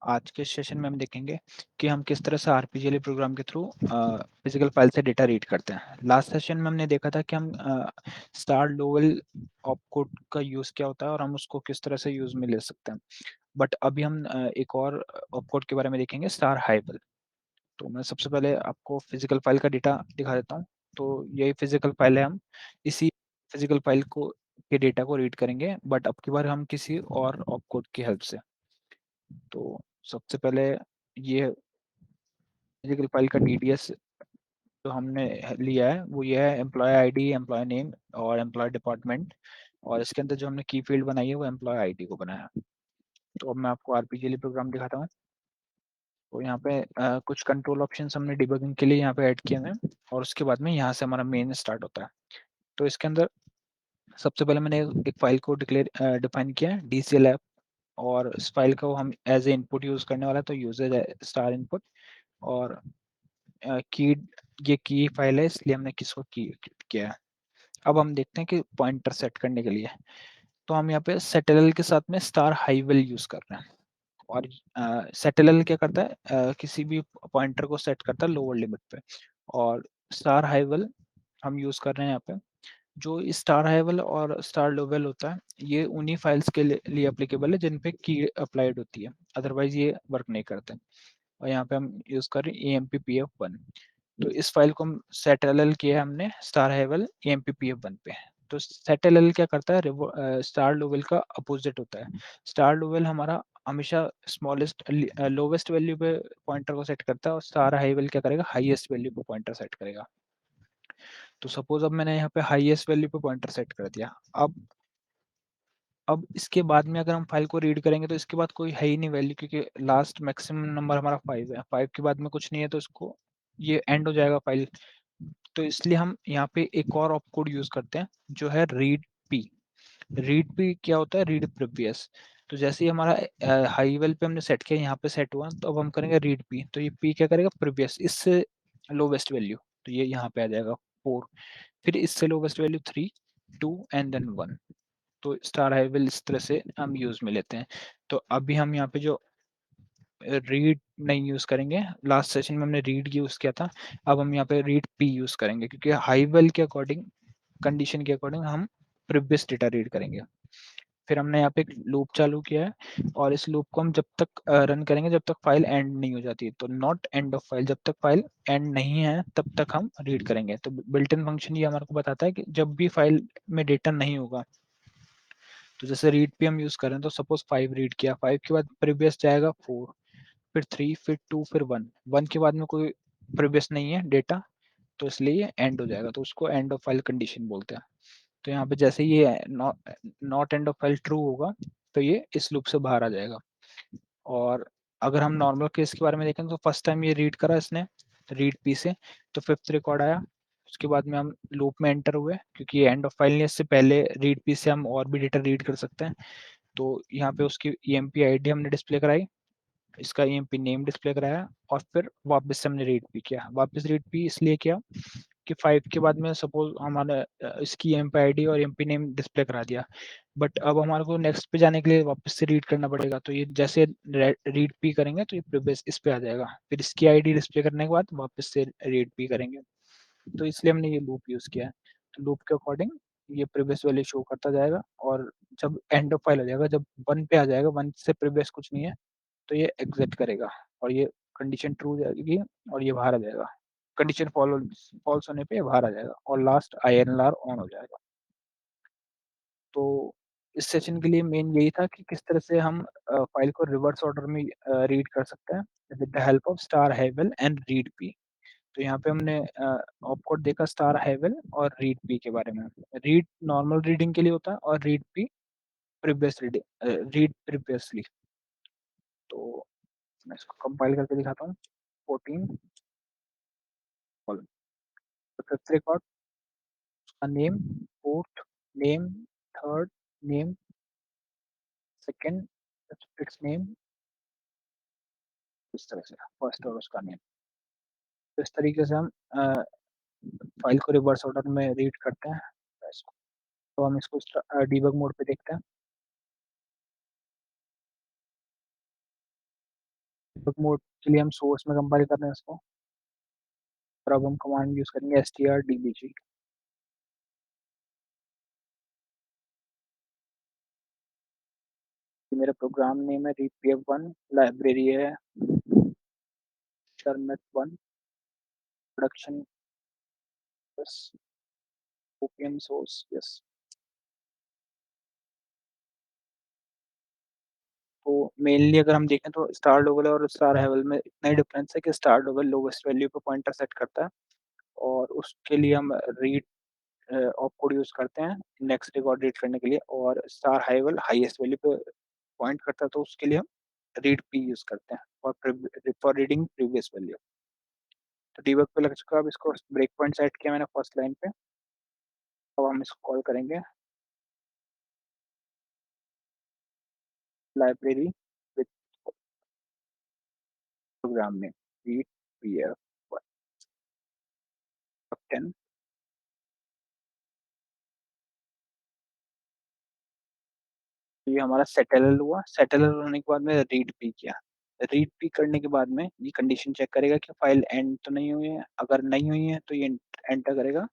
आज के सेशन में हम देखेंगे कि हम किस तरह से आरपीजीएल प्रोग्राम के थ्रू फिजिकल फाइल से डेटा रीड करते हैं। लास्ट सेशन में हमने देखा था कि हम स्टार लोअल ऑपकोड का यूज़ क्या होता है और हम उसको किस तरह से यूज़ में ले सकते हैं। बट अभी हम एक और ऑपकोड के बारे में देखेंगे, स्टार हाइवल। तो मैं सबसे पहले आपको फिजिकल फाइल का डेटा दिखा देता हूँ। तो यही फिजिकल फाइल है, हम इसी फिजिकल फाइल को के डेटा को रीड करेंगे, बट अब की बार हम किसी और ऑपकोड की हेल्प से। तो सबसे पहले ये फिजिकल फाइल का डीडीएस जो हमने लिया है वो ये है, एम्प्लॉय आईडी, एम्प्लॉय नेम और एम्प्लॉय डिपार्टमेंट। और इसके अंदर जो हमने की फील्ड बनाई है वो एम्प्लॉय आईडी को बनाया है। तो अब मैं आपको आरपीजीएल प्रोग्राम दिखाता हूँ। तो यहाँ पे कुछ कंट्रोल ऑप्शंस हमने डिबगिंग के लिए यहाँ पे ऐड किए हैं, और उसके बाद में यहाँ से हमारा मेन स्टार्ट होता है। तो इसके अंदर सबसे पहले मैंने एक फाइल को डिफाइन किया है, डीसीएल ऐप। और इस फाइल को हम एज ए इनपुट यूज करने वाला है, तो यूजेज है स्टार इनपुट। और की ये की फाइल है, इसलिए हमने किसको की किया है। अब हम देखते हैं कि पॉइंटर सेट करने के लिए तो हम यहाँ पे सेटल के साथ में स्टार हाइवल यूज कर रहे हैं। और सेटल क्या करता है, किसी भी पॉइंटर को सेट करता है लोअर लिमिट पे। और स्टार हाइवल हम यूज कर रहे हैं यहाँ पे। जो स्टार हाइवल और स्टार लोवेल होता है, ये उन्हीं फाइल्स के लिए एप्लीकेबल है जिन पे की अप्लाइड होती है, अदरवाइज ये वर्क नहीं करते। और यहाँ पे हम यूज कर रहे हैं AMPPF1। तो इस फाइल को हम सेट एल किया है हमने स्टार हाइवल AMPPF1 पे। तो सेट एल क्या करता है, स्टार लोवेल का अपोजिट होता है। स्टार लोवेल हमारा हमेशा स्मॉलेस्ट लोवेस्ट वैल्यू पे पॉइंटर को सेट करता है, और स्टार हाइवल क्या करेगा, हाईएस्ट वैल्यू पे पॉइंटर सेट करेगा। तो सपोज अब मैंने यहाँ पे हाईएस्ट वैल्यू पे पॉइंटर सेट कर दिया। अब इसके बाद में अगर हम फाइल को रीड करेंगे तो इसके बाद कोई है ही नहीं वैल्यू, क्योंकि लास्ट मैक्सिमम नंबर हमारा 5 है। 5 के बाद में कुछ नहीं है, तो इसको ये एंड हो जाएगा फाइल। तो इसलिए हम यहाँ पे एक और ऑपकोड यूज करते हैं जो है रीड पी। रीड पी क्या होता है, रीड प्रीवियस। तो जैसे ही हमारा हाई लेवल पे हमने सेट किया, यहाँ पे सेट हुआ, तो अब हम करेंगे रीड पी। तो ये पी क्या करेगा, प्रीवियस, इससे लोवेस्ट वैल्यू। तो ये यहाँ पे आ जाएगा 4। फिर इससे लोवेस्ट वैल्यू 3, 2 एंड देन 1। तो स्टार हाइवल इस तरह से हम यूज में लेते हैं। तो अभी हम यहाँ पे जो रीड नहीं यूज करेंगे, लास्ट सेशन में हमने रीड यूज किया था। अब हम यहाँ पे रीड पी यूज करेंगे, क्योंकि हाइवल के अकॉर्डिंग, कंडीशन के अकॉर्डिंग हम प्रीवियस डेटा रीड करेंगे। फिर हमने यहाँ पे एक लूप चालू किया है, और इस लूप को हम जब तक रन करेंगे जब तक फाइल एंड नहीं हो जाती। तो नॉट एंड ऑफ फाइल, जब तक फाइल एंड नहीं है तब तक हम रीड करेंगे। तो बिल्ट इन फंक्शन ये हमारे को बताता है कि जब भी फाइल में डेटा नहीं होगा, तो जैसे रीड पे हम यूज करें, तो सपोज 5 रीड किया, 5 के बाद प्रीवियस जाएगा 4, फिर 3, फिर 2, फिर 1। 1 के बाद में कोई प्रीवियस नहीं है डेटा, तो इसलिए ये एंड हो जाएगा। तो उसको एंड ऑफ फाइल कंडीशन बोलते हैं। तो यहाँ पे जैसे ये not end of file true होगा, तो ये इस लूप से बाहर आ जाएगा। और अगर हम नॉर्मल केस के बारे में देखें, तो फर्स्ट टाइम ये रीड करा इसने रीड पी से, तो 5th रिकॉर्ड आया। उसके बाद में हम लूप में एंटर हुए, क्योंकि ये एंड ऑफ फाइल नहीं, इससे पहले रीड पी से हम और भी डेटा रीड कर सकते हैं। तो यहाँ पे उसकी EMP आईडी हमने डिस्प्ले कराई, इसका EMP नेम डिस्प्ले कराया, और फिर वापस से हमने रीड पी किया। वापस रीड पी इसलिए किया कि 5 के बाद में सपोज हमारा इसकी EMP आईडी और EMP नेम डिस्प्ले करा दिया, बट अब हमारे को नेक्स्ट पे जाने के लिए वापस से रीड करना पड़ेगा। तो ये जैसे रीड पी करेंगे तो ये प्रीवियस इस पे आ जाएगा, फिर इसकी आईडी डिस्प्ले करने के बाद वापस से रीड पी करेंगे। तो इसलिए हमने ये लूप यूज किया है। तो लूप के अकॉर्डिंग ये प्रीवियस वैल्यू शो करता जाएगा, और जब एंड ऑफ फाइल हो जाएगा, जब 1 पे आ जाएगा, 1 से प्रीवियस कुछ नहीं है, तो ये एग्जिट करेगा, और ये कंडीशन ट्रू हो जाएगी, और ये बाहर आ जाएगा। कंडीशन फॉल्स होने पे ये बाहर आ जाएगा, और लास्ट INLR ऑन हो जाएगा। तो इस सेशन के लिए मेन यही था कि किस तरह से हम फाइल को रिवर्स ऑर्डर में रीड कर सकते हैं with the help of star हाइवल एंड रीड पी। तो यहाँ पे हमने ऑपकोड देखा स्टार हाइवल और रीड पी के बारे में। रीड नॉर्मल रीडिंग के लिए होता है, और read P previous reading, read previously. तो मैं इसको कंपाइल करके दिखाता हूँ। 14 कॉलम, तो फिफ्थ रिकॉर्ड का name, fourth name, third name, second it's name, इस तरह से फर्स्ट और उसका नेम। तो इस तरीके से हम फाइल को रिवर्स ऑर्डर में रीड करते हैं। तो हम इसको डीबग मोड पे देखते हैं। डिबग मोड के लिए हम सोर्स में कंपाइल कर रहे हैं इसको और अब हम कमांड यूज़ करेंगे strDbg। ये मेरा प्रोग्राम नेम है readpf1, लाइब्रेरी है sharmet1, प्रोडक्शन बस ओपन सोर्स यस। तो मेनली अगर हम देखें तो स्टार डबल और स्टार हेवल में इतना ही डिफरेंस है कि स्टार डबल लोवेस्ट वैल्यू पे पॉइंटर सेट करता है और उसके लिए हम रीड ऑपकोड यूज़ करते हैं नेक्स्ट रिकॉर्ड रीड करने के लिए, और स्टार हाइवल हाईएस्ट वैल्यू पे पॉइंट करता है तो उसके लिए हम रीड पी यूज़ करते हैं फॉर रीडिंग प्रीवियस वैल्यू। तो डीबग पे लग चुका है, अब इसको ब्रेक पॉइंट सेट किया मैंने फर्स्ट लाइन पे। अब हम इसको कॉल करेंगे library with program name read PF 10। ये हमारा सेटलर हुआ, सेटलर होने के बाद में रीड पी किया। रीड पी करने के बाद में ये कंडीशन चेक करेगा कि फाइल एंड तो नहीं हुई है, अगर नहीं हुई है तो ये एंटर करेगा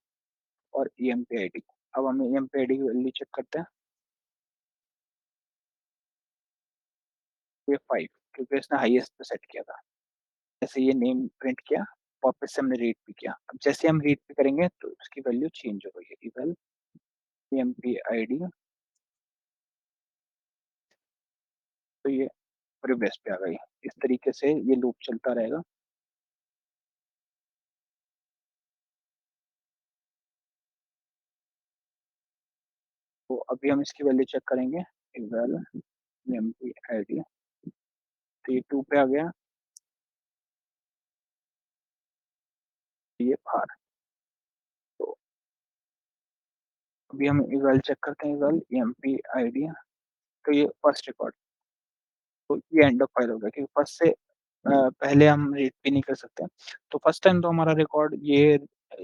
और ईएमपी आईडी। अब हम ईएमपी आईडी की वैल्यू चेक करते हैं, ये 5 क्योंकि इसने हाईएस्ट पे सेट किया था। जैसे ये नेम प्रिंट किया, वापस से हमने रीड पी किया। अब जैसे हम रीड पी करेंगे तो उसकी वैल्यू चेंज हो गई है, इवल ईएमपी आईडी, तो ये पूरे बेस पे आ गई। इस तरीके से ये लूप चलता रहेगा। तो अभी हम इसकी वैल्यू चेक करेंगे, इवल ईएमपी आईडी, तो ये 2 पे आ गया, ये बाहर। तो अभी हम इवल चेक करते हैं, इवल ईएमपी आईडी, तो ये फर्स्ट रिकॉर्ड, तो ये एंड ऑफ फाइल हो गया क्योंकि फर्स्ट से पहले हम रीड भी नहीं कर सकते। तो फर्स्ट टाइम तो हमारा रिकॉर्ड ये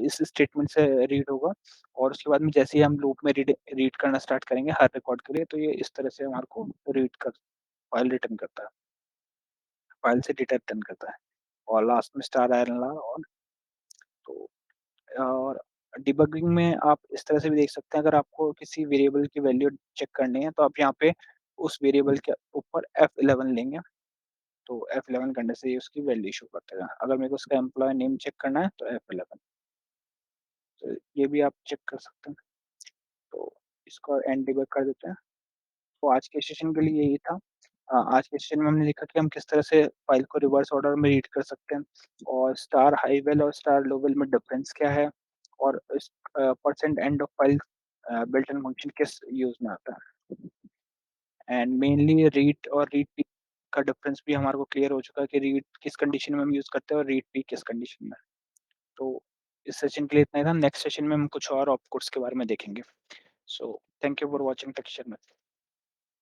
इस स्टेटमेंट से रीड होगा और उसके बाद में जैसे ही हम लूप में रीड रीड करना स्टार्ट करेंगे हर रिकॉर्ड के लिए, तो ये इस तरह से हमारे को रीड कर फाइल रिटर्न करता है, फाइल से डेटा रिटर्न करता है और लास्ट में स्टार आयरन ला और तो और डिबगिंग में आप इस तरह से भी देख सकते हैं, अगर आपको किसी वेरिएबल की वैल्यू चेक करनी है तो आप यहाँ पे उस वेरिएबल के ऊपर F11 लेंगे, तो F11 करने से ये उसकी वैल्यू शो कर देगा। अगर मेरे को उसका एम्प्लॉयी नेम चेक करना है तो F11, तो ये भी आप चेक कर सकते हैं। तो इसको एंड डिबग कर देते हैं। तो आज के सेशन के लिए यही था। आज के सेशन में हमने देखा कि हम किस तरह से फाइल को रिवर्स ऑर्डर में रीड कर सकते हैं और स्टार हाई-लेवल और स्टार लो-लेवल में डिफरेंस क्या है और इस percent end of file built in function किस यूज़ में आता है। एंड मेनली रीड और रीड पी का डिफरेंस भी हमारे को क्लियर हो चुका है कि रीड किस कंडीशन में हम यूज़ करते हैं और रीड पी किस कंडीशन में। तो इस सेशन के लिए इतना ही था। नेक्स्ट सेशन में हम कुछ और ऑफ कोर्स के बारे में देखेंगे। So thank you for watching texture में।